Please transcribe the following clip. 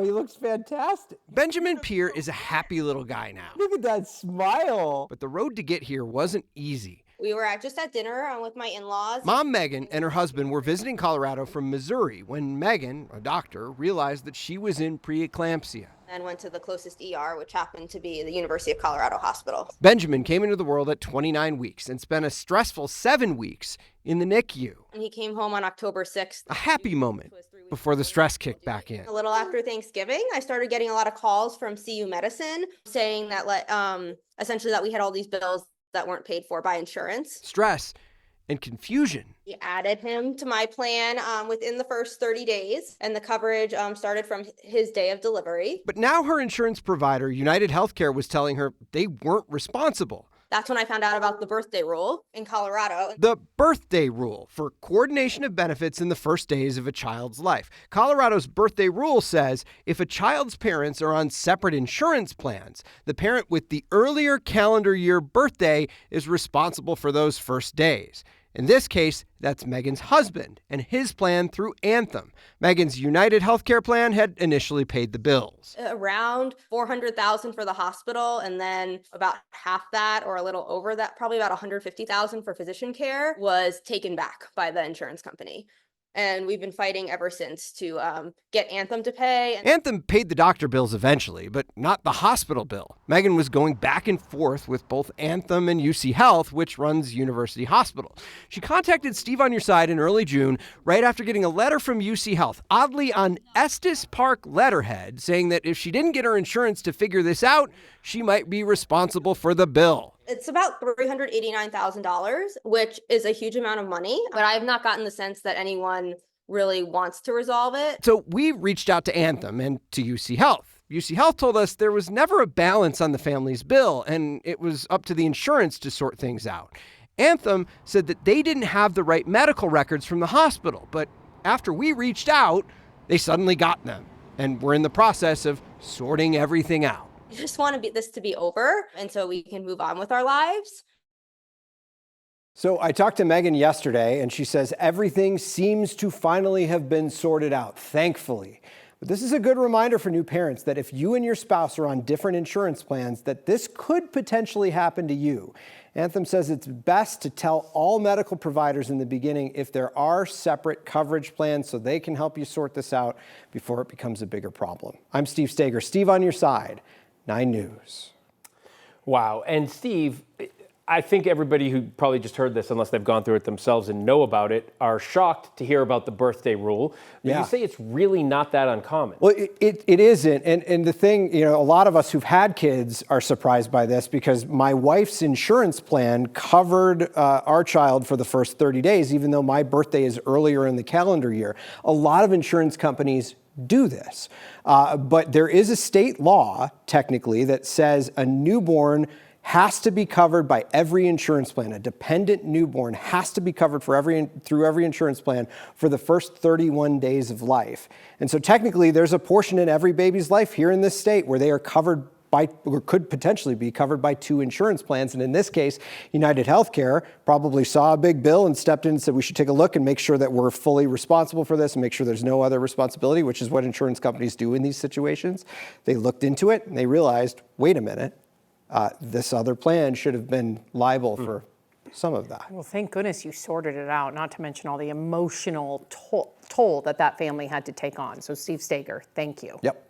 He looks fantastic. Benjamin Peer is a happy little guy now. Look at that smile. But the road to get here wasn't easy. We were just at dinner with my in-laws. Mom Megan and her husband were visiting Colorado from Missouri when Megan, a doctor, realized that she was in preeclampsia. And went to the closest ER, which happened to be the University of Colorado Hospital. Benjamin came into the world at 29 weeks and spent a stressful 7 weeks in the NICU. And he came home on October 6th. A happy moment before the stress kicked back in. A little after Thanksgiving, I started getting a lot of calls from CU Medicine saying that essentially that we had all these bills that weren't paid for by insurance. Stress and confusion. We added him to my plan within the first 30 days, and the coverage started from his day of delivery. But now her insurance provider, United Healthcare, was telling her they weren't responsible. That's when I found out about the birthday rule in Colorado. The birthday rule for coordination of benefits in the first days of a child's life. Colorado's birthday rule says if a child's parents are on separate insurance plans, the parent with the earlier calendar year birthday is responsible for those first days. In this case, that's Megan's husband and his plan through Anthem. Megan's United Healthcare plan had initially paid the bills. Around $400,000 for the hospital, and then about half that or a little over that, probably about $150,000 for physician care, was taken back by the insurance company. And we've been fighting ever since to get Anthem to pay. Anthem paid the doctor bills eventually, but not the hospital bill. Megan was going back and forth with both Anthem and UC Health, which runs University Hospital. She contacted Steve on Your Side in early June, right after getting a letter from UC Health, oddly on Estes Park letterhead, saying that if she didn't get her insurance to figure this out, she might be responsible for the bill. It's about $389,000, which is a huge amount of money, but I have not gotten the sense that anyone really wants to resolve it. So we reached out to Anthem and to UC Health. UC Health told us there was never a balance on the family's bill, and it was up to the insurance to sort things out. Anthem said that they didn't have the right medical records from the hospital, but after we reached out, they suddenly got them, and we're in the process of sorting everything out. I just want this to be over, and so we can move on with our lives. So I talked to Megan yesterday, and she says everything seems to finally have been sorted out, thankfully. But this is a good reminder for new parents that if you and your spouse are on different insurance plans, that this could potentially happen to you. Anthem says it's best to tell all medical providers in the beginning if there are separate coverage plans so they can help you sort this out before it becomes a bigger problem. I'm Steve Stager. Steve on Your Side, 9 News. Wow. And Steve, I think everybody who probably just heard this, unless they've gone through it themselves and know about it, are shocked to hear about the birthday rule. You say it's really not that uncommon. Well, it isn't. And the thing, a lot of us who've had kids are surprised by this because my wife's insurance plan covered our child for the first 30 days, even though my birthday is earlier in the calendar year. A lot of insurance companies do this. But there is a state law, technically, that says a newborn has to be covered by every insurance plan. A dependent newborn has to be covered through every insurance plan for the first 31 days of life. And so technically, there's a portion in every baby's life here in this state where they are covered by, or could potentially be covered by 2 insurance plans. And in this case, United Healthcare probably saw a big bill and stepped in and said, we should take a look and make sure that we're fully responsible for this and make sure there's no other responsibility, which is what insurance companies do in these situations. They looked into it and they realized, wait a minute, this other plan should have been liable for some of that. Well, thank goodness you sorted it out, not to mention all the emotional toll that family had to take on. So Steve Stager, thank you. Yep.